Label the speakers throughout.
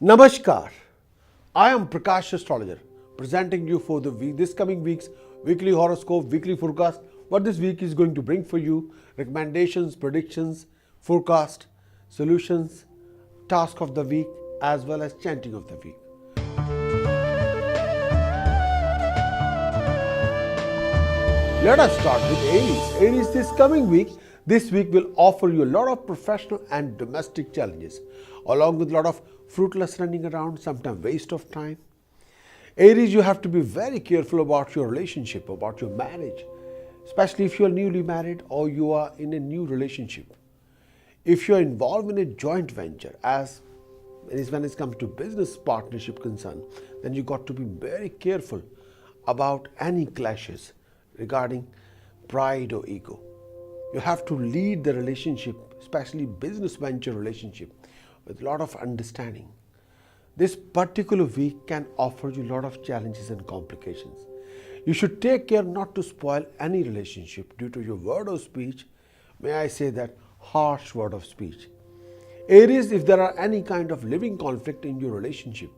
Speaker 1: Namaskar. I am Prakash Astrologer, presenting you for this coming week's weekly horoscope, weekly forecast. What this week is going to bring for you: recommendations, predictions, forecast, solutions, task of the week, as well as chanting of the week. Let us start with Aries. Aries, this week will offer you a lot of professional and domestic challenges, along with a lot of fruitless running around, sometimes waste of time. Aries, you have to be very careful about your relationship, about your marriage, especially if you are newly married or you are in a new relationship. If you are involved in a joint venture, as when it comes to business partnership concern, then you got to be very careful about any clashes regarding pride or ego. You have to lead the relationship, especially business venture relationship, with a lot of understanding. This particular week can offer you a lot of challenges and complications. You should take care not to spoil any relationship due to your word of speech. May I say that harsh word of speech. Aries, if there are any kind of living conflict in your relationship,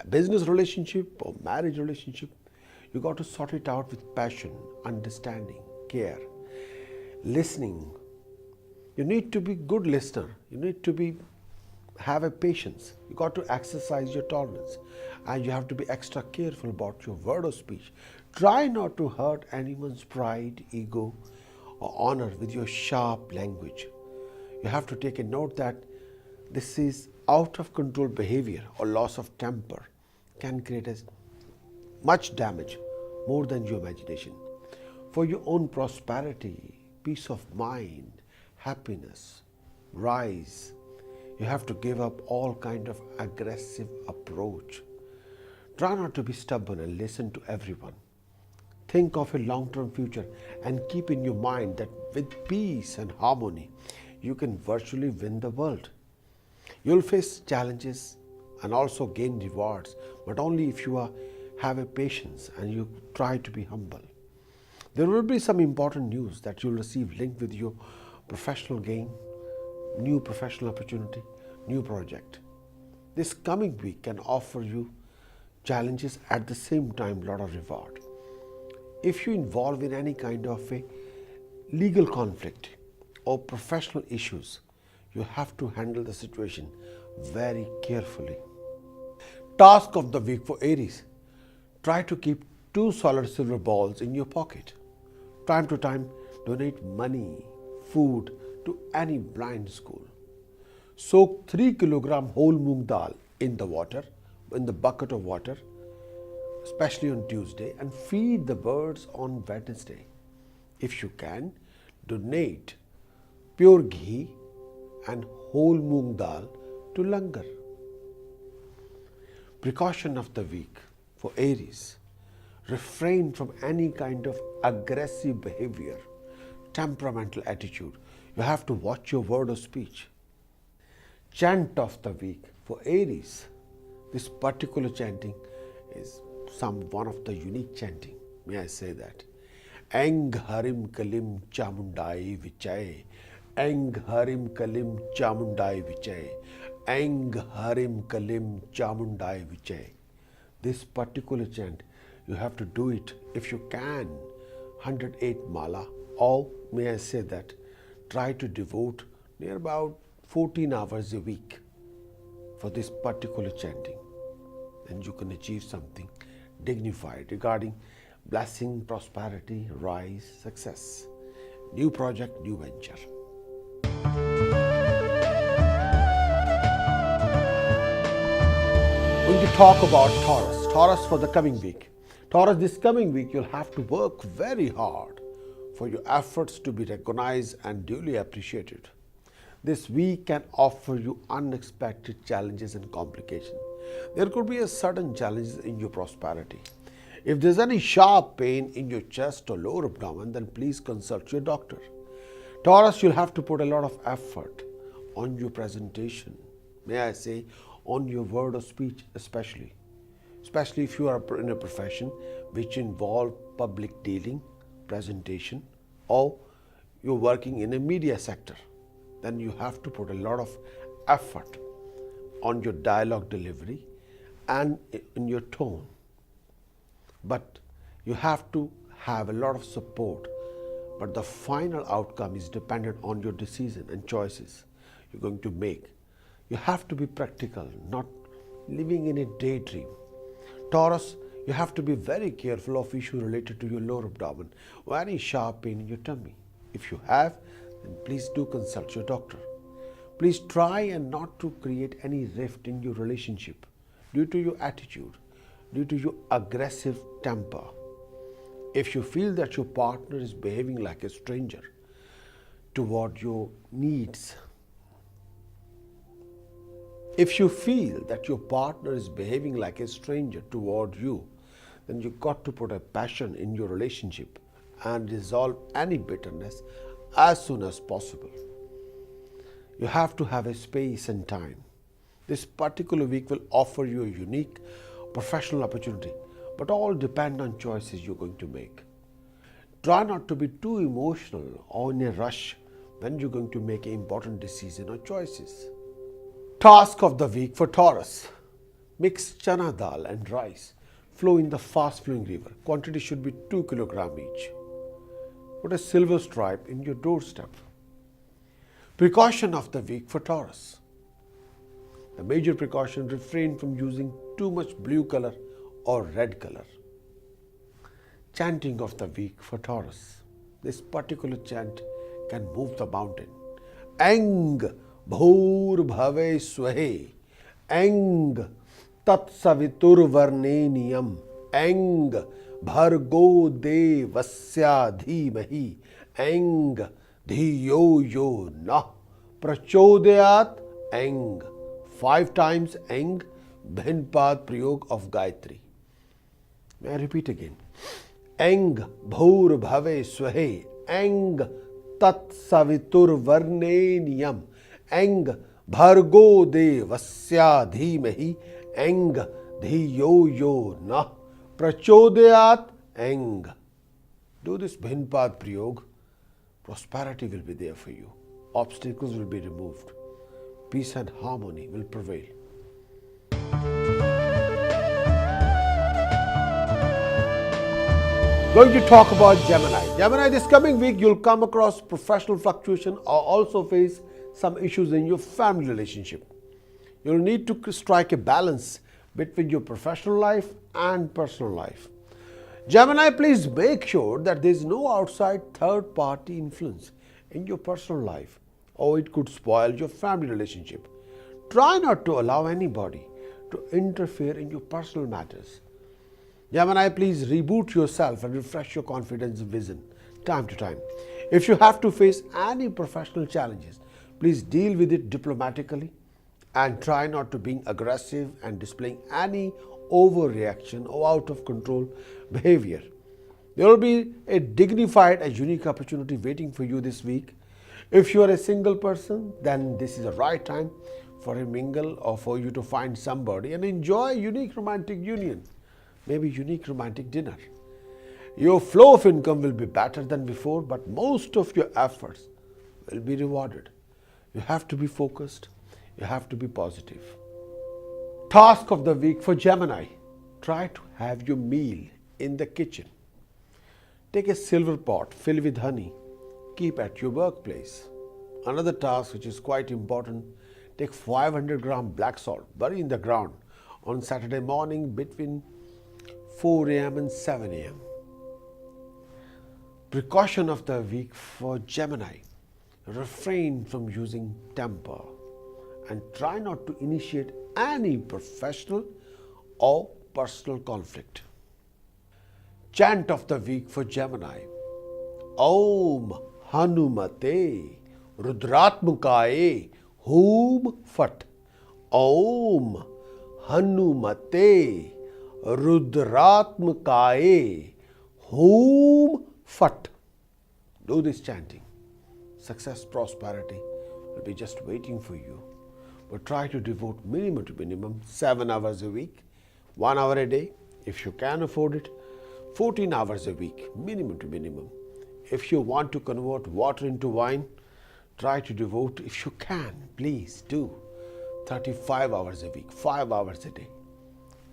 Speaker 1: business relationship or marriage relationship, you got to sort it out with passion, understanding, care, listening. You need to be good listener. You need to have a patience. You got to exercise your tolerance, and you have to be extra careful about your word of speech. Try not to hurt anyone's pride, ego, or honor with your sharp language. You have to take a note that this is out of control behavior or loss of temper can create as much damage, more than your imagination. For your own prosperity, peace of mind, happiness, rise, you have to give up all kind of aggressive approach. Try not to be stubborn and listen to everyone. Think of a long-term future and keep in your mind that with peace and harmony, you can virtually win the world. You'll face challenges and also gain rewards, but only if you have a patience and you try to be humble. There will be some important news that you'll receive linked with your professional gain, new professional opportunity, new project. This coming week can offer you challenges at the same time a lot of reward. If you involve in any kind of a legal conflict or professional issues, you have to handle the situation very carefully. Task of the week for Aries: try to keep 2 solid silver balls in your pocket. Time to time, donate money, food to any blind school. Soak 3 kilogram whole moong dal in the bucket of water, especially on Tuesday, and feed the birds on Wednesday. If you can, donate pure ghee and whole moong dal to langar. Precaution of the week for Aries: refrain from any kind of aggressive behavior, temperamental attitude. You have to watch your word of speech. Chant of the week for Aries: this particular chanting is one of the unique chanting. May I say that? Eng harim kalim chamundai vichay. Eng harim kalim chamundai vichay. Eng harim kalim chamundai vichay. This particular chant, you have to do it if you can 108 mala, or may I say that try to devote near about 14 hours a week for this particular chanting, and you can achieve something dignified regarding blessing, prosperity, rise, success, new project, new venture. When you talk about Taurus for the coming week. Taurus, this coming week you'll have to work very hard for your efforts to be recognized and duly appreciated. This week can offer you unexpected challenges and complications. There could be a sudden challenge in your prosperity. If there's any sharp pain in your chest or lower abdomen, then please consult your doctor. Taurus, you'll have to put a lot of effort on your presentation. May I say, on your word of speech especially if you are in a profession which involve public dealing, presentation, or you're working in a media sector, then you have to put a lot of effort on your dialogue delivery and in your tone. But you have to have a lot of support. But the final outcome is dependent on your decision and choices you're going to make. You have to be practical, not living in a daydream. Taurus, you have to be very careful of issues related to your lower abdomen or any sharp pain in your tummy. If you have, then please do consult your doctor. Please try and not to create any rift in your relationship due to your attitude, due to your aggressive temper. If you feel that your partner is behaving like a stranger toward your needs, if you feel that your partner is behaving like a stranger toward you, then you've got to put a passion in your relationship and resolve any bitterness as soon as possible. You have to have a space and time. This particular week will offer you a unique professional opportunity, but all depend on choices you're going to make. Try not to be too emotional or in a rush when you're going to make an important decision or choices. Task of the week for Taurus. Mix chana dal and rice. Flow in the fast flowing river. Quantity should be 2 kg each. Put a silver stripe in your doorstep. Precaution of the week for Taurus. The major precaution: refrain from using too much blue color or red color. Chanting of the week for Taurus. This particular chant can move the mountain. Eng bhur bhave swahe. Eng tat savitur varneniyam. Eng bhargo devasya dhimahi. Eng dhiyo yo na prachodayat. Eng. 5 times Eng, Bhinpad Prayog of Gayatri. May I repeat again? Eng bhur bhave swahe. Eng tat savitur varneniyam. Eng bhargo devasya dhimahi. Eng dhiyo yo na prachodayat. Eng. Do this Bhinpad Prayog. Prosperity will be there for you. Obstacles will be removed. Peace and harmony will prevail. Going to talk about Gemini. Gemini, this coming week you'll come across professional fluctuation or also face some issues in your family relationship. You'll need to strike a balance between your professional life and personal life. Gemini, please make sure that there is no outside third party influence in your personal life, or it could spoil your family relationship. Try not to allow anybody to interfere in your personal matters. Gemini, please reboot yourself and refresh your confidence and vision time to time. If you have to face any professional challenges, please deal with it diplomatically and try not to be aggressive and displaying any overreaction or out of control behavior. There will be a dignified and unique opportunity waiting for you this week. If you are a single person, then this is the right time for a mingle or for you to find somebody and enjoy a unique romantic union, maybe unique romantic dinner. Your flow of income will be better than before, but most of your efforts will be rewarded. You have to be focused. You have to be positive. Task of the week for Gemini. Try to have your meal in the kitchen. Take a silver pot filled with honey. Keep at your workplace. Another task which is quite important: take 500 gram black salt, bury in the ground on Saturday morning between 4 a.m. and 7 a.m. Precaution of the week for Gemini. Refrain from using temper and try not to initiate any professional or personal conflict. Chant of the week for Gemini. Om Hanumate Rudratmukaye Hum Fat. Om Hanumate Rudratmukaye Hum Fat. Do this chanting. Success, prosperity will be just waiting for you. But try to devote minimum to minimum 7 hours a week, 1 hour a day. If you can afford it, 14 hours a week, minimum to minimum. If you want to convert water into wine, try to devote, if you can, please do, 35 hours a week, 5 hours a day.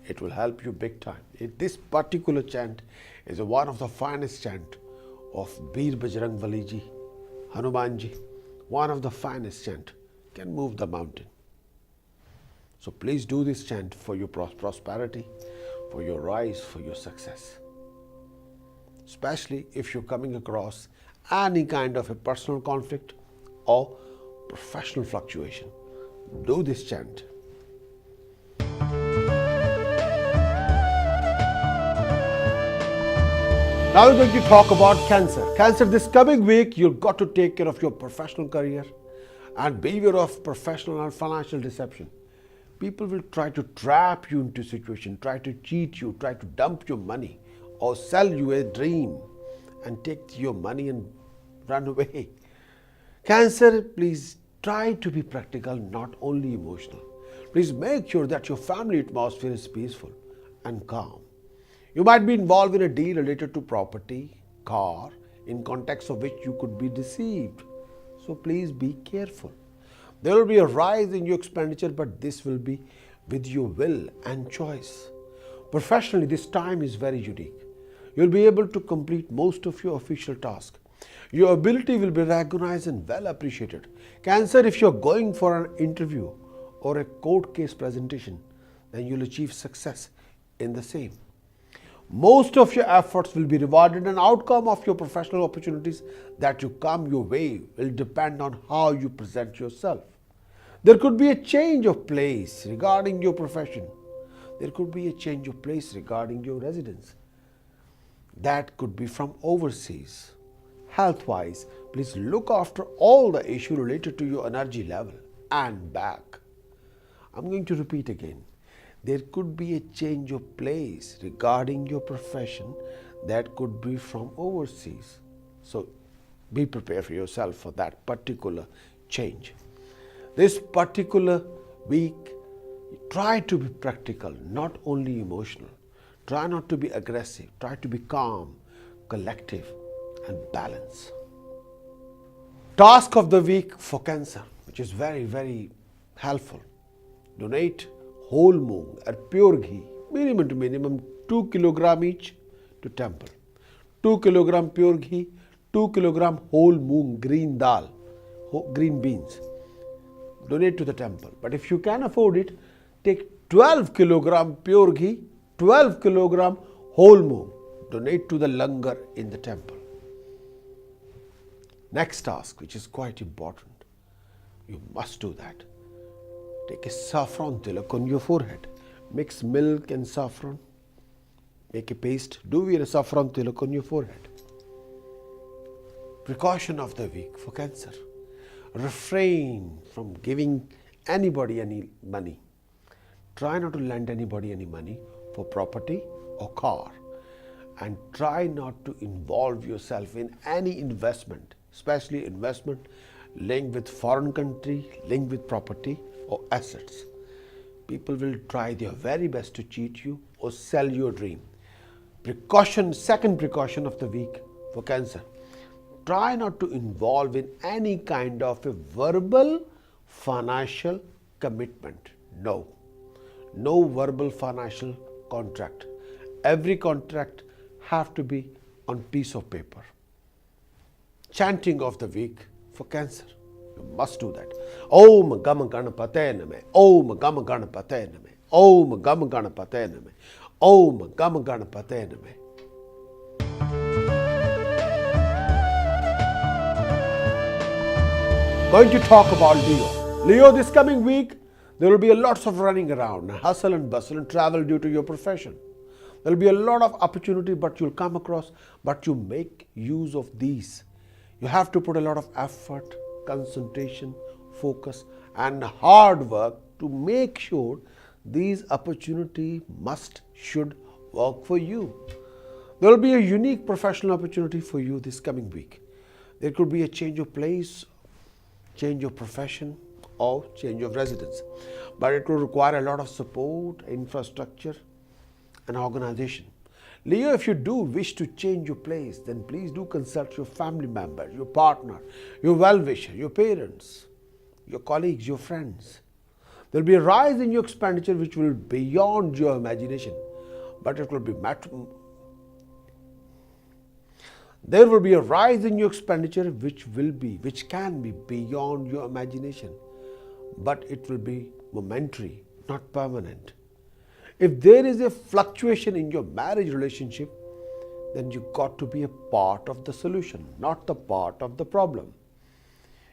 Speaker 1: It will help you big time. This particular chant is one of the finest chant of Bir Bajrang ji, Hanumanji. One of the finest chant, can move the mountain. So please do this chant for your prosperity, for your rise, for your success. Especially if you're coming across any kind of a personal conflict or professional fluctuation. Do this chant. Now we're going to talk about Cancer. Cancer, this coming week, you've got to take care of your professional career and beware of professional and financial deception. People will try to trap you into a situation, try to cheat you, try to dump your money or sell you a dream and take your money and run away. Cancer, please try to be practical, not only emotional. Please make sure that your family atmosphere is peaceful and calm. You might be involved in a deal related to property, car, in context of which you could be deceived. So please be careful. There will be a rise in your expenditure, but this will be with your will and choice. Professionally, this time is very unique. You'll be able to complete most of your official tasks. Your ability will be recognized and well appreciated. Cancer, if you're going for an interview or a court case presentation, then you'll achieve success in the same. Most of your efforts will be rewarded, and outcome of your professional opportunities that you come your way will depend on how you present yourself. There could be a change of place regarding your profession. There could be a change of place regarding your residence. That could be from overseas. Health-wise, please look after all the issues related to your energy level and back. I'm going to repeat again. There could be a change of place regarding your profession that could be from overseas. So be prepared for yourself for that particular change. This particular week, try to be practical, not only emotional. Try not to be aggressive. Try to be calm, collective, and balanced. Task of the week for Cancer, which is very, very helpful. Donate whole moong or pure ghee, minimum to minimum 2 kg each to temple. 2 kg pure ghee, 2 kg whole moong green dal, green beans. Donate to the temple. But if you can afford it, take 12 kg pure ghee, 12 kg whole moong. Donate to the langar in the temple. Next task, which is quite important. You must do that. Take a saffron tilak on your forehead. Mix milk and saffron. Make a paste. Do wear a saffron tilak on your forehead. Precaution of the week for Cancer. Refrain from giving anybody any money. Try not to lend anybody any money for property or car. And try not to involve yourself in any investment, especially investment linked with foreign country, linked with property or assets. People will try their very best to cheat you or sell your dream. Precaution, second precaution of the week for Cancer. Try not to involve in any kind of a verbal financial commitment. No verbal financial contract. Every contract have to be on piece of paper. Chanting of the week for Cancer. You must do that. Om Gam Ganapate Name. Om Gam Ganapate Name. Om Gam Ganapate Name. Om Gam Ganapate Name. Going to talk about Leo. Leo, this coming week, there will be lots of running around, hustle and bustle and travel due to your profession. There will be a lot of opportunity, but you'll come across, but you make use of these. You have to put a lot of effort, concentration, focus, and hard work to make sure these opportunities should work for you. There will be a unique professional opportunity for you this coming week. There could be a change of place, change of profession, or change of residence. But it will require a lot of support, infrastructure, and organization. Leo, if you do wish to change your place, then please do consult your family members, your partner, your well-wisher, your parents, your colleagues, your friends. There will be a rise in your expenditure which will be beyond your imagination, but it will be There will be a rise in your expenditure which can be beyond your imagination, but it will be momentary, not permanent. If there is a fluctuation in your marriage relationship, then you got to be a part of the solution, not the part of the problem.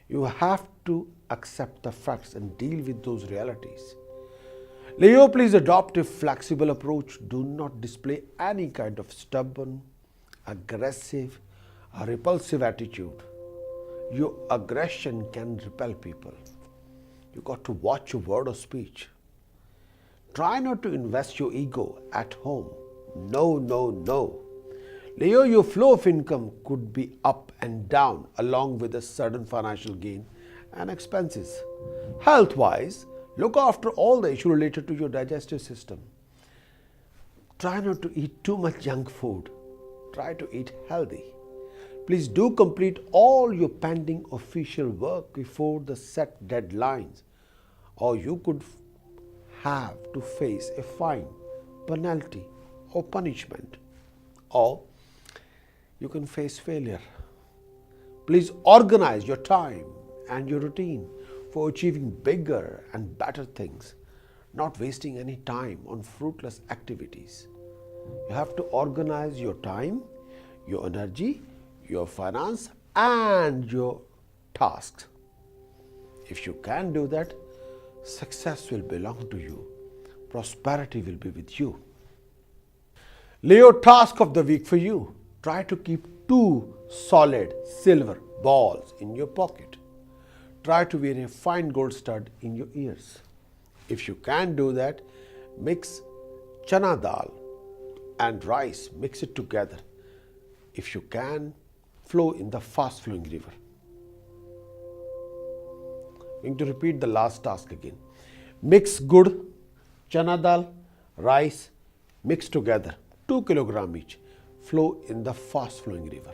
Speaker 1: You have to accept the facts and deal with those realities. Leo, please adopt a flexible approach. Do not display any kind of stubborn, aggressive, or repulsive attitude. Your aggression can repel people. You got to watch your word of speech. Try not to invest your ego at home. No, no, no. Leo, your flow of income could be up and down along with a sudden financial gain and expenses. Health-wise, look after all the issues related to your digestive system. Try not to eat too much junk food. Try to eat healthy. Please do complete all your pending official work before the set deadlines, or you could have to face a fine, penalty, or punishment, or you can face failure. Please organize your time and your routine for achieving bigger and better things, not wasting any time on fruitless activities. You have to organize your time, your energy, your finance, and your tasks. If you can do that, success will belong to you. Prosperity will be with you. Leo, task of the week for you. Try to keep 2 solid silver balls in your pocket. Try to wear a fine gold stud in your ears. If you can do that, mix chana dal and rice, mix it together. If you can, flow in the fast flowing river. I'm going to repeat the last task again. Mix good chana dal, rice, mix together, 2 kilograms each. Flow in the fast flowing river.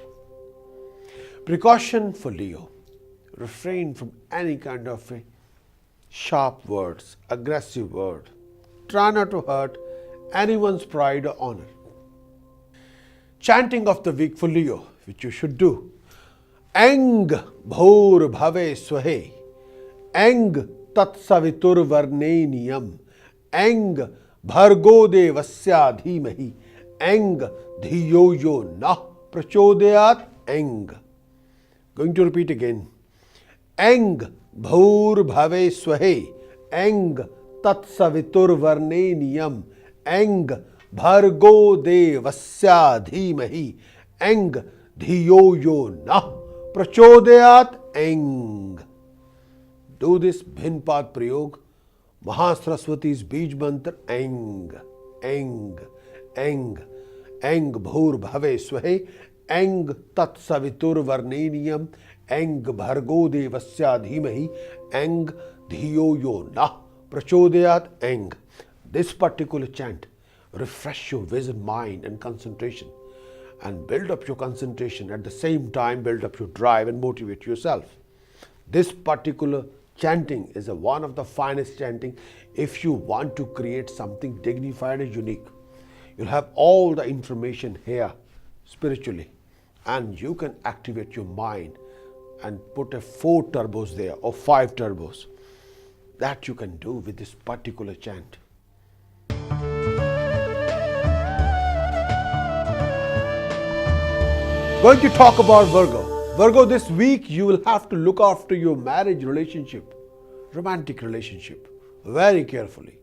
Speaker 1: Precaution for Leo. Refrain from any kind of sharp words, aggressive word. Try not to hurt anyone's pride or honor. Chanting of the week for Leo, which you should do. Eng bhor bhave swahe. Eng tat savitur varneniyam. Eng bhargo devasya dhimahi. Eng dhiyo yo na prachodayat. Eng. Going to repeat again. Eng bhur bhave swahe. Eng tat savitur varneniyam. Eng bhargo devasya dhimahi. Eng dhiyo yo na prachodayat. Eng. Do this Bhinpat Prayog, Mahasaraswati's Bij Mantra. Eng, Eng, Eng, Eng bhur bhave swahe. Eng tat savitur varneniyam. Eng bhargo devasya dhimahi. Eng dhiyo yo na prachodayat. Eng. This particular chant refresh your vision, mind and concentration, and build up your concentration. At the same time, build up your drive and motivate yourself. This particular chanting is one of the finest chanting if you want to create something dignified and unique. You'll have all the information here spiritually, and you can activate your mind and put a 4 turbos there or 5 turbos. That you can do with this particular chant. Going to talk about Virgo. Virgo, this week you will have to look after your marriage relationship, romantic relationship, very carefully.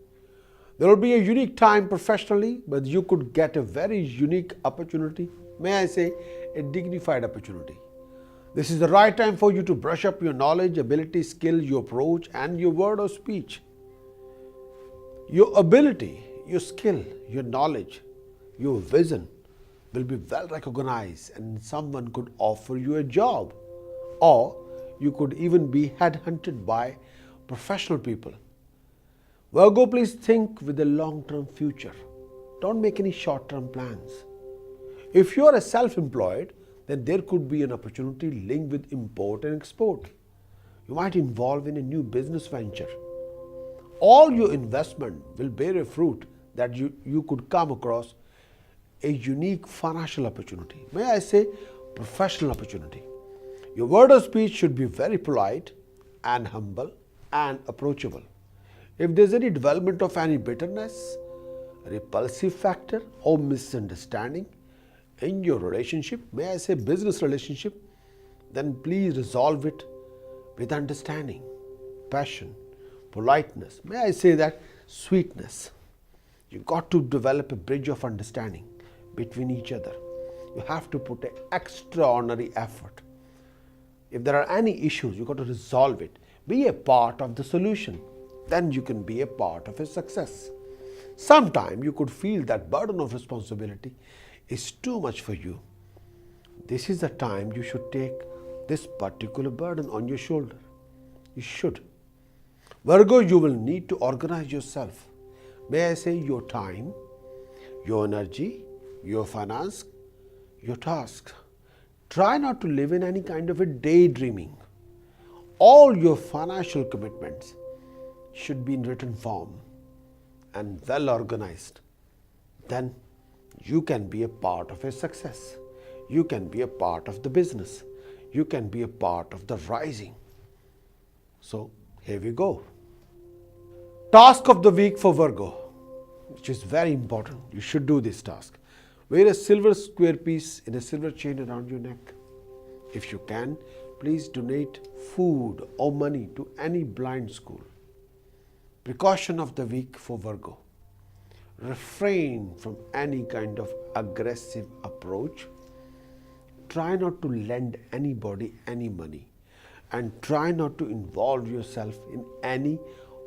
Speaker 1: There will be a unique time professionally, but you could get a very unique opportunity, may I say, a dignified opportunity. This is the right time for you to brush up your knowledge, ability, skill, your approach, and your word of speech. Your ability, your skill, your knowledge, your vision will be well recognized, and someone could offer you a job, or you could even be headhunted by professional people. Virgo, please think with a long-term future. Don't make any short-term plans. If you are a self-employed, then there could be an opportunity linked with import and export. You might involve in a new business venture, all your investment will bear a fruit that you could come across a unique financial opportunity. May I say professional opportunity. Your word of speech should be very polite and humble and approachable. If there's any development of any bitterness, repulsive factor or misunderstanding in your relationship, may I say business relationship, then please resolve it with understanding, passion, politeness. May I say that sweetness. You got to develop a bridge of understanding between each other. You have to put an extraordinary effort. If there are any issues, you got to resolve it. Be a part of the solution. Then you can be a part of a success. Sometimes you could feel that burden of responsibility is too much for you. This is the time you should take this particular burden on your shoulder. You should. Virgo, you will need to organize yourself. May I say your time, your energy, your finance, your tasks. Try not to live in any kind of a daydreaming. All your financial commitments should be in written form and well organized. Then you can be a part of a success. You can be a part of the business. You can be a part of the rising. So here we go. Task of the week for Virgo, which is very important. You should do this task. Wear a silver square piece in a silver chain around your neck. If you can, please donate food or money to any blind school. Precaution of the week for Virgo. Refrain from any kind of aggressive approach. Try not to lend anybody any money, and try not to involve yourself in any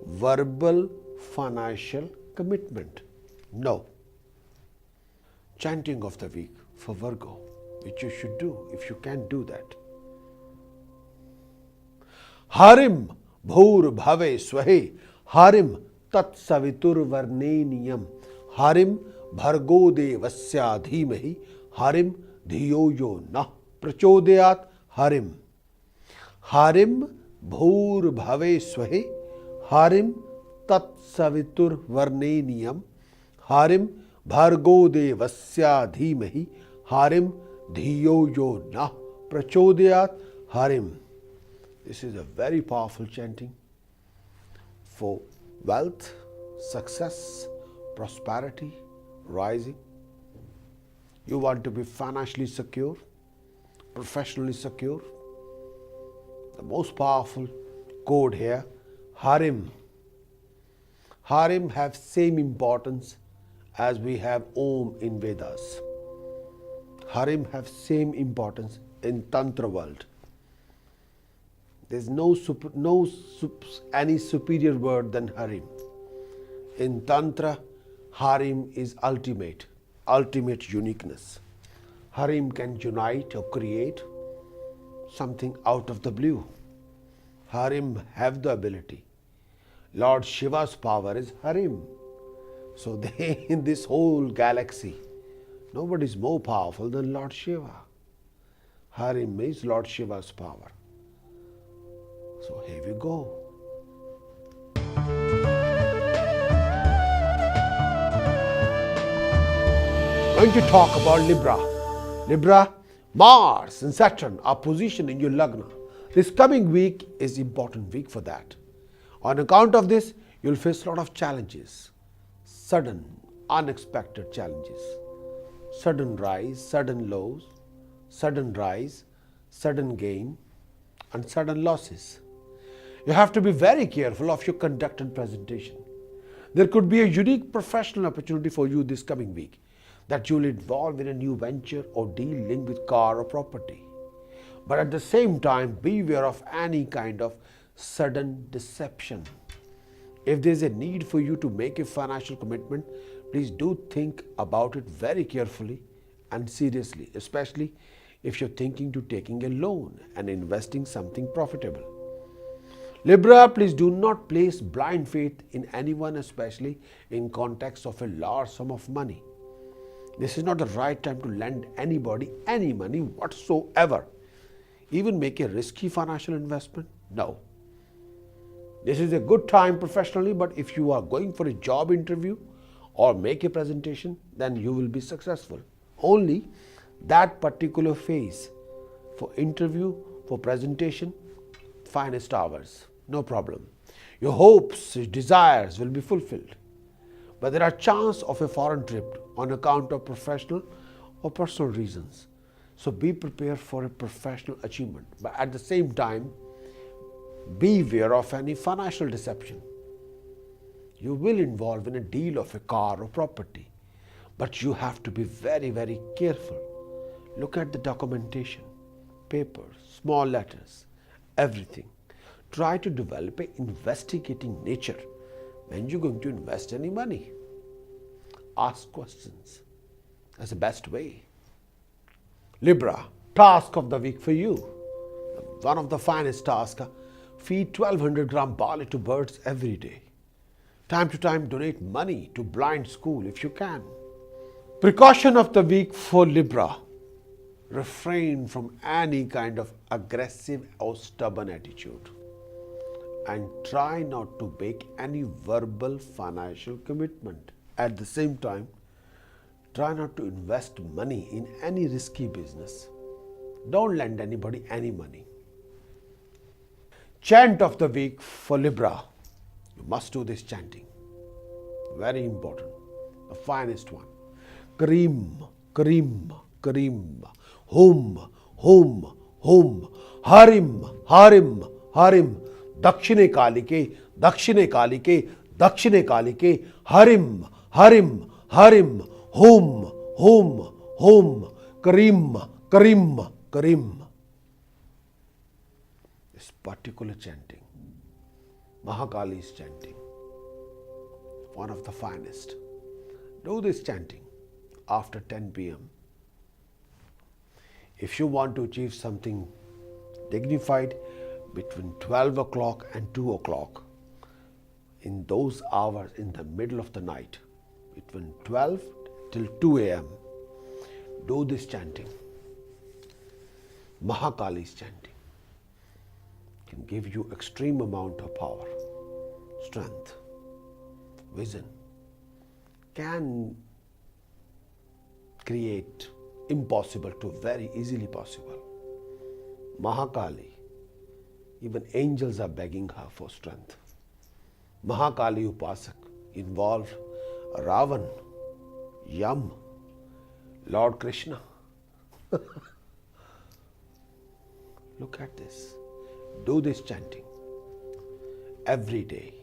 Speaker 1: verbal financial commitment. No. Chanting of the week for Virgo, which you should do if you can do that. Harim bhur bhave swahe harim tat savitur varneniyam harim bhargo devasya dhimahi harim dhiyo yo na prachodayat harim. Harim bhur bhave swahe harim tat savitur varneniyam harim bhargo devasya dhimahi harim dhiyo yo na prachodayat harim. This is a very powerful chanting for wealth, success, prosperity, rising. You want to be financially secure, professionally secure. The most powerful code here, Harim. Harim have same importance as we have Om in Vedas. Harim have same importance in Tantra world. There's any superior word than Harim. In Tantra, Harim is ultimate uniqueness. Harim can unite or create something out of the blue. Harim have the ability. Lord Shiva's power is Harim. So they, in this whole galaxy, nobody is more powerful than Lord Shiva. Harim is Lord Shiva's power. So here we go. Going to talk about Libra. Libra, Mars and Saturn are positioned in your Lagna. This coming week is important week for that. On account of this, you'll face a lot of challenges. Sudden, unexpected challenges. Sudden rise, sudden lows, sudden rise, sudden gain, and sudden losses. You have to be very careful of your conduct and presentation. There could be a unique professional opportunity for you this coming week that you will involve in a new venture or deal linked with car or property. But at the same time, beware of any kind of sudden deception. If there is a need for you to make a financial commitment, please do think about it very carefully and seriously, especially if you're thinking to taking a loan and investing something profitable. Libra, please do not place blind faith in anyone, especially in context of a large sum of money. This is not the right time to lend anybody any money whatsoever. Even make a risky financial investment? No. This is a good time professionally, but if you are going for a job interview or make a presentation, then you will be successful. Only that particular phase for interview, for presentation, finest hours, no problem. Your hopes, desires will be fulfilled. But there are chances of a foreign trip on account of professional or personal reasons. So be prepared for a professional achievement. But at the same time, beware of any financial deception. You will involve in a deal of a car or property, but you have to be very, very careful. Look at the documentation, papers, small letters, everything. Try to develop an investigating nature when you're going to invest any money. Ask questions. That's the best way. Libra, task of the week for you. One of the finest tasks, feed 1200 gram barley to birds every day. Time to time donate money to blind school if you can. Precaution of the week for Libra. Refrain from any kind of aggressive or stubborn attitude. And try not to make any verbal financial commitment. At the same time, try not to invest money in any risky business. Don't lend anybody any money. Chant of the week for Libra. You must do this chanting. Very important. The finest one. Kareem, Kareem, Kareem. Hum, hum, hum. Harim, Harim, Harim. Dakshine Kalike, Dakshine Kalike, Dakshine Kalike. Harim, Harim, Harim. Hum, hum, hum. Kareem, Kareem, Kareem. This particular chanting, Mahakali's chanting, one of the finest. Do this chanting after 10 p.m. If you want to achieve something dignified between 12 o'clock and 2 o'clock, in those hours in the middle of the night, between 12 till 2 a.m., do this chanting. Mahakali's chanting can give you extreme amount of power, strength, vision, can create impossible to very easily possible. Mahakali, even angels are begging her for strength. Mahakali Upasak involved Ravan, Yam, Lord Krishna. Look at this. Do this chanting every day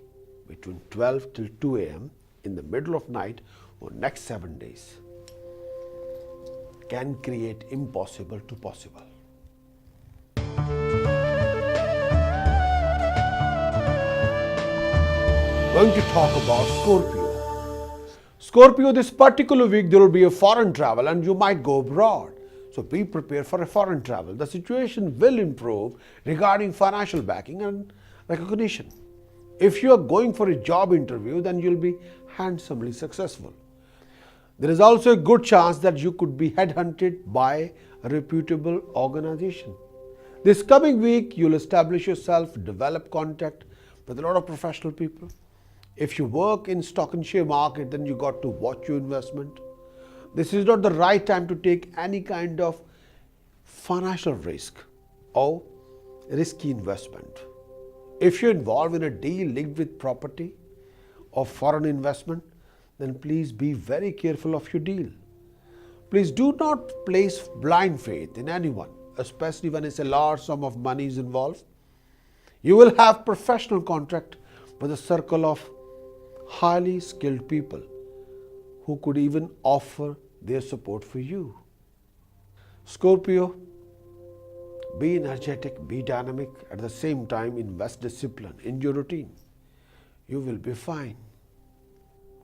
Speaker 1: between 12 till 2 a.m. in the middle of night for next 7 days. Can create impossible to possible. Going to talk about Scorpio. Scorpio, this particular week there will be a foreign travel and you might go abroad. So be prepared for a foreign travel. The situation will improve regarding financial backing and recognition. If you are going for a job interview, then you'll be handsomely successful. There is also a good chance that you could be headhunted by a reputable organization. This coming week, you'll establish yourself, develop contact with a lot of professional people. If you work in stock and share market, then you got to watch your investment. This is not the right time to take any kind of financial risk or risky investment. If you're involved in a deal linked with property or foreign investment, then please be very careful of your deal. Please do not place blind faith in anyone, especially when it's a large sum of money is involved. You will have professional contact with a circle of highly skilled people who could even offer their support for you. Scorpio, be energetic, be dynamic, at the same time invest discipline in your routine. You will be fine.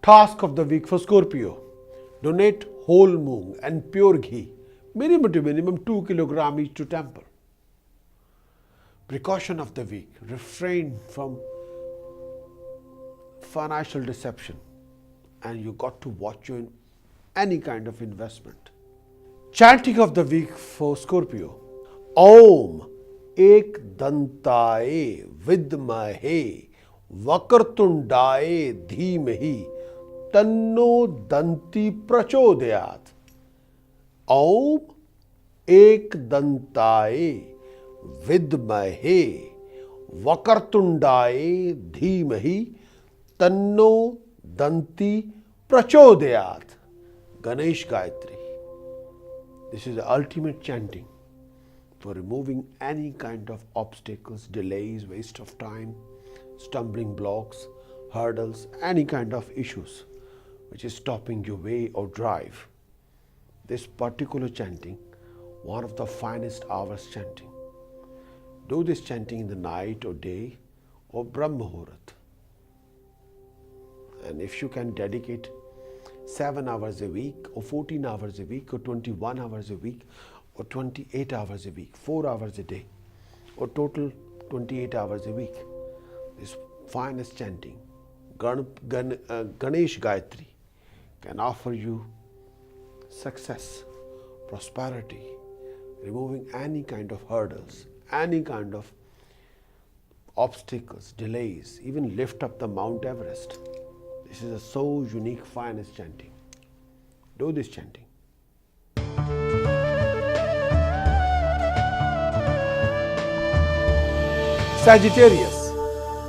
Speaker 1: Task of the week for Scorpio. Donate whole moong and pure ghee, minimum to minimum 2 kg each to temple. Precaution of the week. Refrain from financial deception and you got to watch your any kind of investment. Chanting of the week for Scorpio. Om Ek Dantaye Vidmahe वक्रतुंडाय धीमहि तन्नो दंती प्रचोदयात्। ओम एकदंताय विद्महे वक्रतुंडाय धीमहि तन्नो दंती प्रचोदयात्। Ganesh Gayatri. This is the ultimate chanting for removing any kind of obstacles, delays, waste of time, stumbling blocks, hurdles, any kind of issues which is stopping your way or drive. This particular chanting, one of the finest hours chanting. Do this chanting in the night or day or Brahma Muhurat. And if you can dedicate 7 hours a week or 14 hours a week or 21 hours a week or 28 hours a week, 4 hours a day or total 28 hours a week, this finest chanting, Ganesh Gayatri, can offer you success, prosperity, removing any kind of hurdles, any kind of obstacles, delays, even lift up the Mount Everest. This is a so unique, finest chanting. Do this chanting. Sagittarius.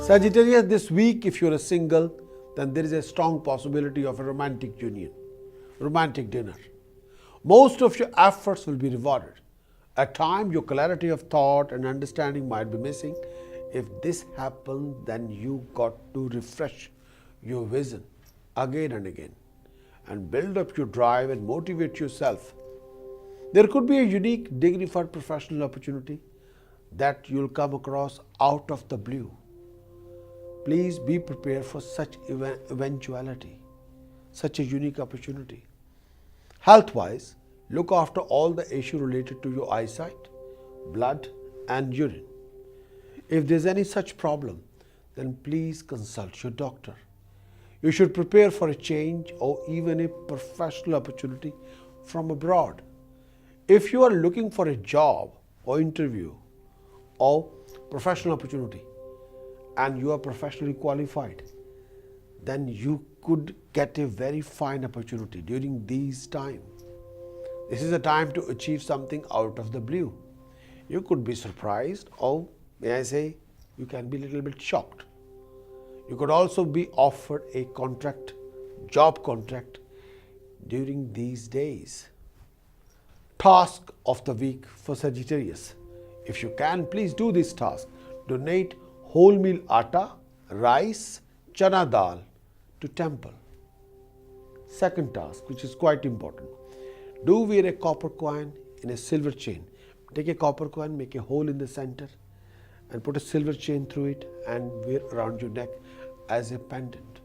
Speaker 1: Sagittarius, this week, if you're a single, then there is a strong possibility of a romantic union, romantic dinner. Most of your efforts will be rewarded. At times, your clarity of thought and understanding might be missing. If this happens, then you got to refresh your vision again and again and build up your drive and motivate yourself. There could be a unique, dignified professional opportunity that you'll come across out of the blue. Please be prepared for such eventuality, such a unique opportunity. Health-wise, look after all the issues related to your eyesight, blood and urine. If there's any such problem, then please consult your doctor. You should prepare for a change or even a professional opportunity from abroad. If you are looking for a job or interview or professional opportunity and you are professionally qualified, then you could get a very fine opportunity during these times. This is a time to achieve something out of the blue. You could be surprised, or may I say, you can be a little bit shocked. You could also be offered a contract, job contract during these days. Task of the week for Sagittarius. If you can, please do this task. Donate wholemeal atta, rice, chana dal to temple. Second task, which is quite important. Do wear a copper coin in a silver chain. Take a copper coin, make a hole in the center and put a silver chain through it and wear around your neck as a pendant.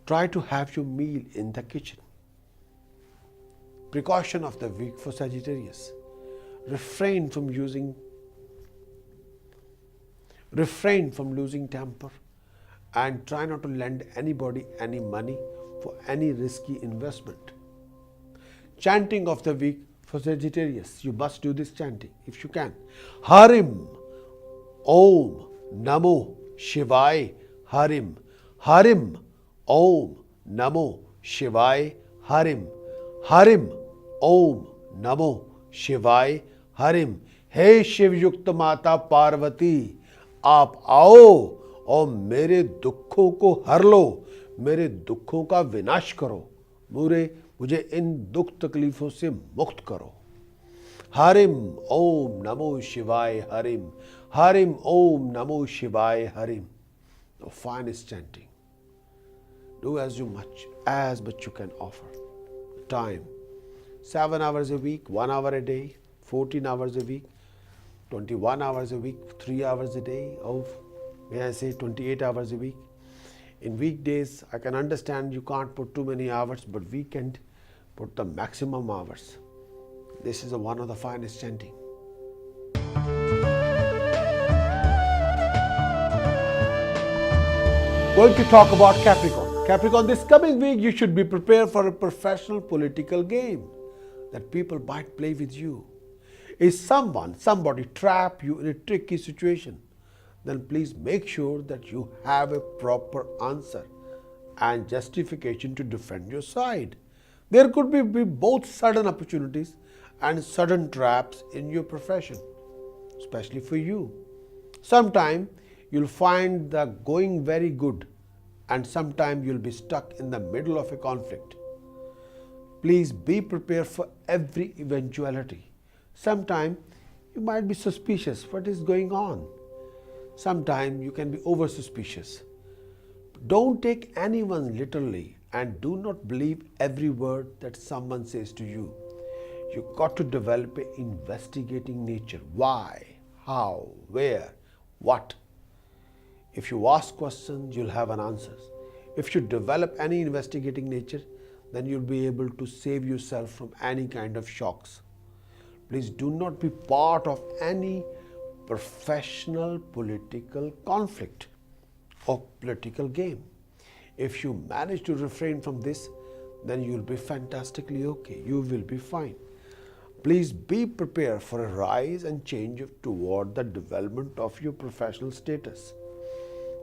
Speaker 1: Try to have your meal in the kitchen. Precaution of the week for Sagittarius. Refrain from losing temper and try not to lend anybody any money for any risky investment. Chanting of the week for Sagittarius. You must do this chanting if you can. Harim Om Namo Shivaya Harim. Harim Om Namo Shivaya Harim. Harim Om Namo Shivaya Harim. हे शिव युक्त माता पार्वती, आप आओ और मेरे दुखों को हर लो, मेरे दुखों का विनाश करो, मुझे इन दुख तकलीफों से मुक्त करो. हरिम ओम नमो शिवाय हरिम. हरिम ओम नमो शिवाय Harim. The finest chanting. Do as much you can offer. Time. 7 hours a week, 1 hour a day, 14 hours a week, 21 hours a week, 3 hours a day, or may I say 28 hours a week. In weekdays, I can understand you can't put too many hours, but weekend, put the maximum hours. This is one of the finest chanting. Going to talk about Capricorn. Capricorn, this coming week you should be prepared for a professional political game that people might play with you. Is somebody trap you in a tricky situation then please make sure that you have a proper answer and justification to defend your side. There could be both sudden opportunities and sudden traps in your profession, especially for you. Sometime you'll find the going very good, and sometime you'll be stuck in the middle of a conflict. Please be prepared for every eventuality. Sometime you might be suspicious what is going on. Sometime you can be over suspicious. Don't take anyone literally and do not believe every word that someone says to you. You got to develop an investigating nature. Why? How? Where? What? If you ask questions, you'll have an answer. If you develop any investigating nature, then you'll be able to save yourself from any kind of shocks. Please do not be part of any professional political conflict or political game. If you manage to refrain from this, then you'll be fantastically okay. You will be fine. Please be prepared for a rise and change toward the development of your professional status.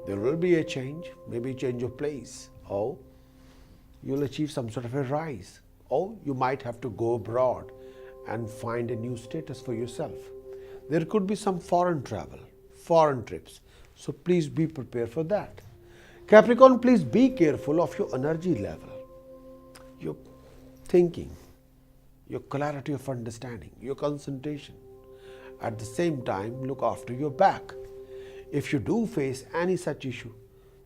Speaker 1: There will be a change, maybe change of place, or you'll achieve some sort of a rise, or you might have to go abroad and find a new status for yourself. There could be some foreign travel, foreign trips, so please be prepared for that. Capricorn, please be careful of your energy level, your thinking, your clarity of understanding, your concentration. At the same time, look after your back. If you do face any such issue,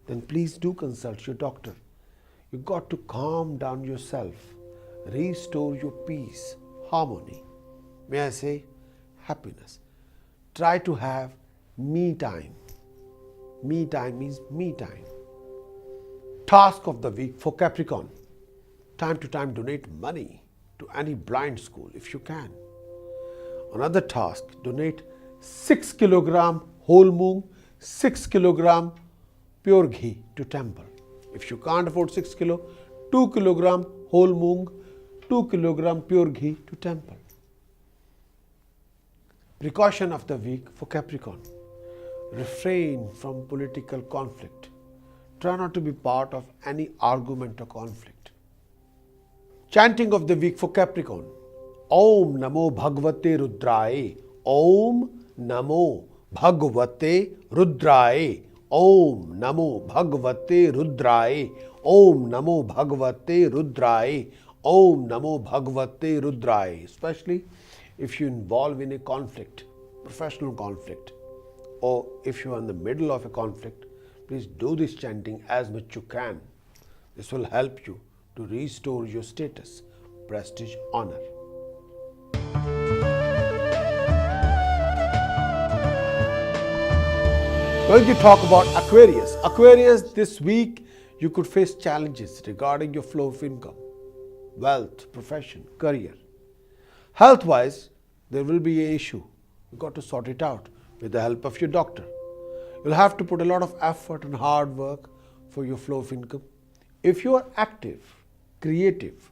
Speaker 1: then please do consult your doctor. You got to calm down yourself, restore your peace, harmony. May I say, happiness. Try to have me time. Me time means me time. Task of the week for Capricorn. Time to time donate money to any blind school if you can. Another task, donate 6 kilogram whole moong, 6 kilogram pure ghee to temple. If you can't afford 6 kilo, 2 kilogram whole moong, 2 kilogram pure ghee to temple. Precaution of the week for Capricorn. Refrain from political conflict. Try not to be part of any argument or conflict. Chanting of the week for Capricorn. Om Namo Bhagavate Rudraye. Om Namo Bhagavate Rudraye. Om Namo Bhagavate Rudraye. Om Namo Bhagavate Rudraye. Om Namo Bhagavate Rudraye. Especially if you involve in a conflict, professional conflict, or if you are in the middle of a conflict, please do this chanting as much you can. This will help you to restore your status, prestige, honor. Going to talk about Aquarius. Aquarius, this week you could face challenges regarding your flow of income, wealth, profession, career. Health-wise, there will be an issue. You've got to sort it out with the help of your doctor. You'll have to put a lot of effort and hard work for your flow of income. If you are active, creative,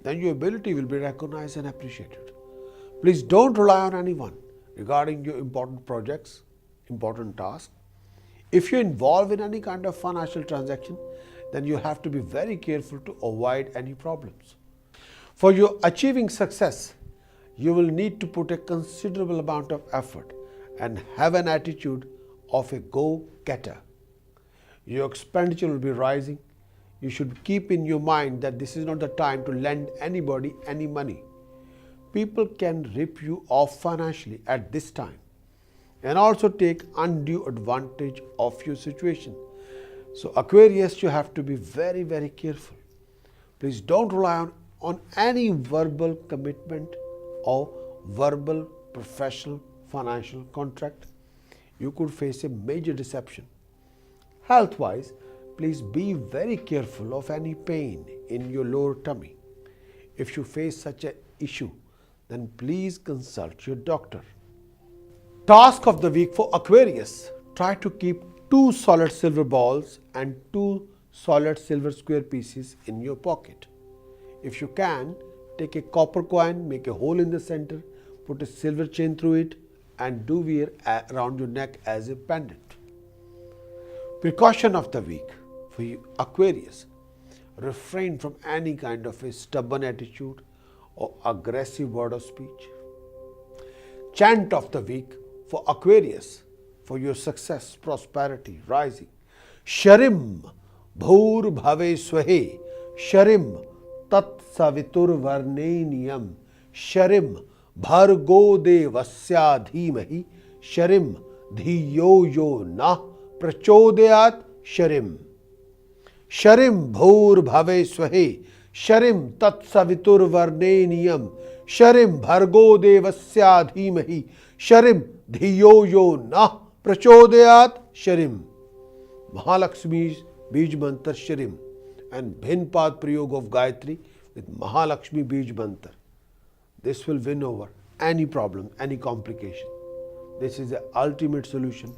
Speaker 1: then your ability will be recognized and appreciated. Please don't rely on anyone regarding your important projects, important tasks. If you're involved in any kind of financial transaction, then you have to be very careful to avoid any problems. For your achieving success, you will need to put a considerable amount of effort and have an attitude of a go-getter. Your expenditure will be rising. You should keep in your mind that this is not the time to lend anybody any money. People can rip you off financially at this time and also take undue advantage of your situation. So Aquarius, you have to be very, very careful. Please don't rely on any verbal commitment or verbal professional financial contract. You could face a major deception. Health-wise, please be very careful of any pain in your lower tummy. If you face such an issue, then please consult your doctor. Task of the week for Aquarius. Try to keep 2 solid silver balls and 2 solid silver square pieces in your pocket. If you can, take a copper coin, make a hole in the center, put a silver chain through it, and do wear around your neck as a pendant. Precaution of the week for you, Aquarius. Refrain from any kind of a stubborn attitude or aggressive word of speech. Chant of the week for Aquarius, for your success, prosperity, rising. Sharim bhur bhave swahe, sharim tat savitur varneniyam, sharim bhargo devasya dhimahi, sharim dhiyo yo na prachodayat, sharim. Sharim bhur bhave swahe, sharim tat savitur varneniyam, sharim bhargo devasya dhimahi, sharim dhiyo yo na prachodayat, sharim. Mahalakshmi's Bij Mantra Sharim and Bhinpad Prayog of Gayatri with Mahalakshmi Bij Mantra. This will win over any problem, any complication. This is the ultimate solution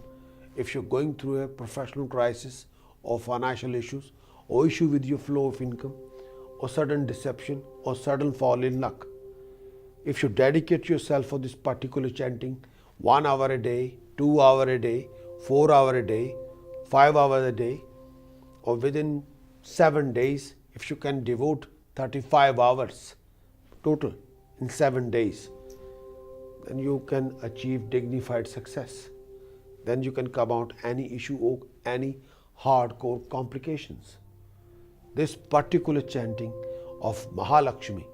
Speaker 1: if you're going through a professional crisis or financial issues or issue with your flow of income or sudden deception or sudden fall in luck. If you dedicate yourself for this particular chanting 1 hour a day, 2 hours a day, 4 hours a day, 5 hours a day, or within 7 days, if you can devote 35 hours total in 7 days, then you can achieve dignified success. Then you can come out any issue or any hardcore complications. This particular chanting of Mahalakshmi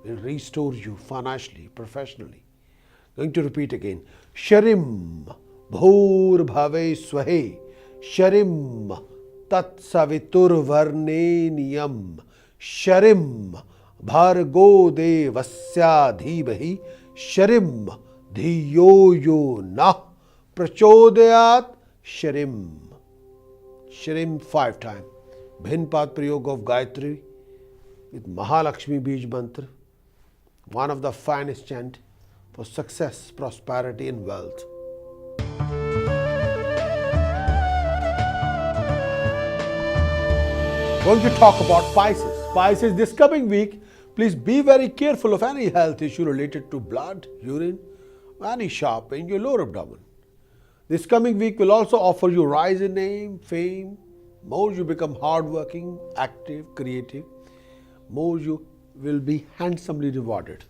Speaker 1: will restore you financially, professionally. Going to repeat again. Sharim bhur bhave swahe, sharim tat savitur varneniyam, sharim bhargo devasya dhimahi, sharim dhiyo yo na prachodayat, sharim. Sharim 5 times. Bhinpad Prayog of Gayatri with Mahalakshmi Bij Mantra, one of the finest chant for success, prosperity and wealth. Going to talk about Pisces. Pisces, this coming week, please be very careful of any health issue related to blood, urine, any sharp pain in your lower abdomen. This coming week will also offer you rise in name, fame. More you become hardworking, active, creative, more you will be handsomely rewarded.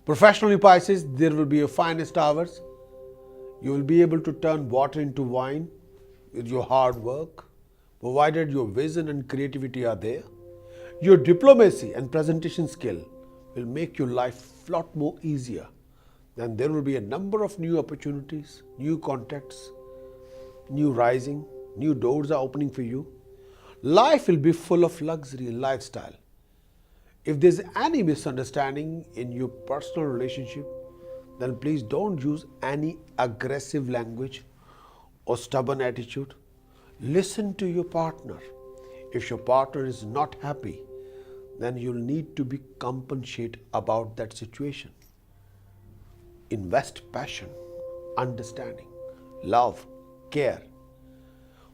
Speaker 1: Professionally, Pisces, there will be your finest hours. You will be able to turn water into wine with your hard work, provided your vision and creativity are there. Your diplomacy and presentation skill will make your life a lot more easier. Then there will be a number of new opportunities, new contacts, new rising, new doors are opening for you. Life will be full of luxury and lifestyle. If there's any misunderstanding in your personal relationship, then please don't use any aggressive language or stubborn attitude. Listen to your partner. If your partner is not happy, then you'll need to be compensated about that situation. Invest passion, understanding, love, care.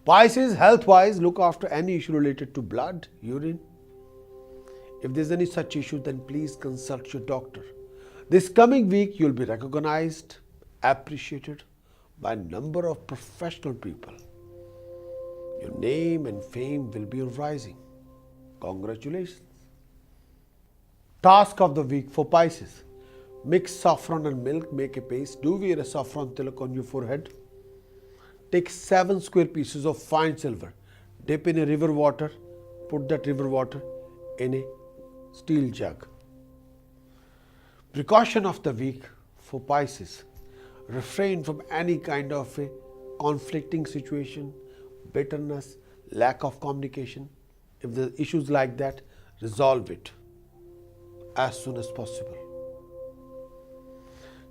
Speaker 1: Pisces, health-wise, look after any issue related to blood, urine. If there's any such issue, then please consult your doctor. This coming week, you'll be recognized, appreciated by a number of professional people. Your name and fame will be rising. Congratulations. Task of the week for Pisces. Mix saffron and milk, make a paste. Do wear a saffron tilak on your forehead. Take 7 square pieces of fine silver. Dip in a river water. Put that river water in a steel jug. Precaution of the week for Pisces. Refrain from any kind of a conflicting situation, bitterness, lack of communication. If there are issues like that, resolve it as soon as possible.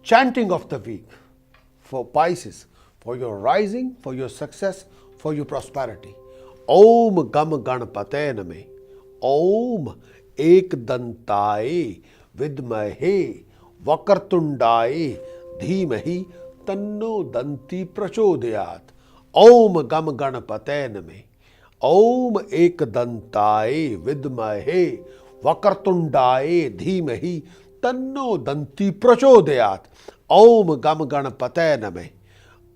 Speaker 1: Chanting of the week for Pisces, for your rising, for your success, for your prosperity. Om Gam Ganapate Name. Om Ekdantaye Vidmahe Vakartundaye Dhimahi Tanno Danti Prachodayat. Om Gam Ganapate Name. Om Ekdantaye Vidmahe Vakartundaye Dhimahi Tanno Danti Prachodayat. Om Gam Ganapate Name.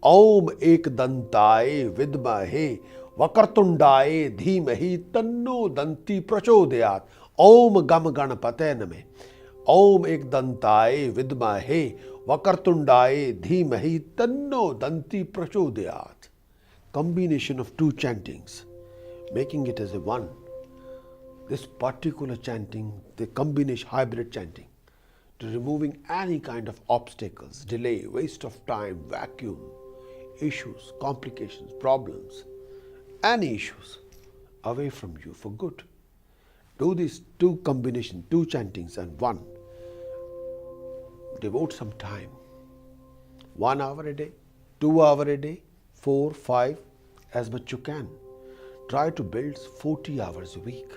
Speaker 1: Om Ekdantaye Vidmahe Vakartundaye Dhimahi Tanno Danti Prachodayat. Om Gam Ganapate Name. Om Ekdantaye Vidmahe Vakartundaye Dhimahi Tanno Danti Prachodayat. Combination of two chantings, making it as a one. This particular chanting, the combination hybrid chanting, to removing any kind of obstacles, delay, waste of time, vacuum, issues, complications, problems, any issues away from you for good. Do these two combinations, two chantings and one. Devote some time. 1 hour a day, 2 hours a day, 4, 5, as much you can. Try to build 40 hours a week.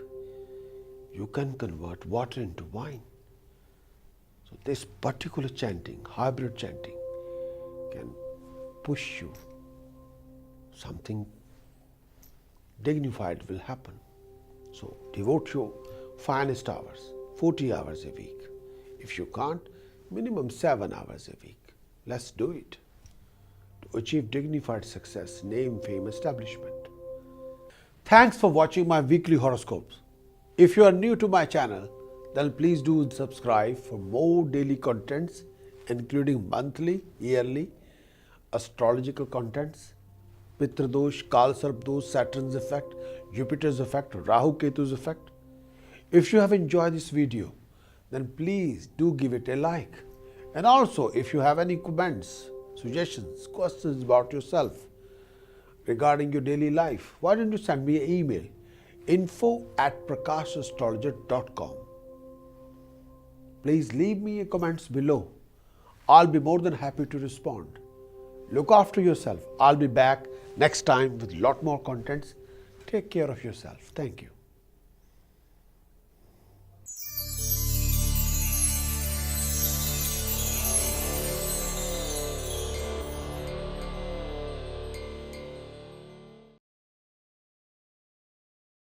Speaker 1: You can convert water into wine. So this particular chanting, hybrid chanting, can push you. Something dignified will happen. So devote your finest hours, 40 hours a week. If you can't, minimum 7 hours a week. Let's do it to achieve dignified success, name, fame, establishment. Thanks for watching my weekly horoscopes. If you are new to my channel, then please do subscribe for more daily contents, including monthly, yearly, astrological contents, Pitradosh, Kalsarpdosh, Saturn's effect, Jupiter's effect, Rahu Ketu's effect. If you have enjoyed this video, then please do give it a like. And also, if you have any comments, suggestions, questions about yourself regarding your daily life, why don't you send me an email, info@prakashastrologer.com. Please leave me a comments below. I'll be more than happy to respond. Look after yourself. I'll be back next time with a lot more contents. Take care of yourself. Thank you.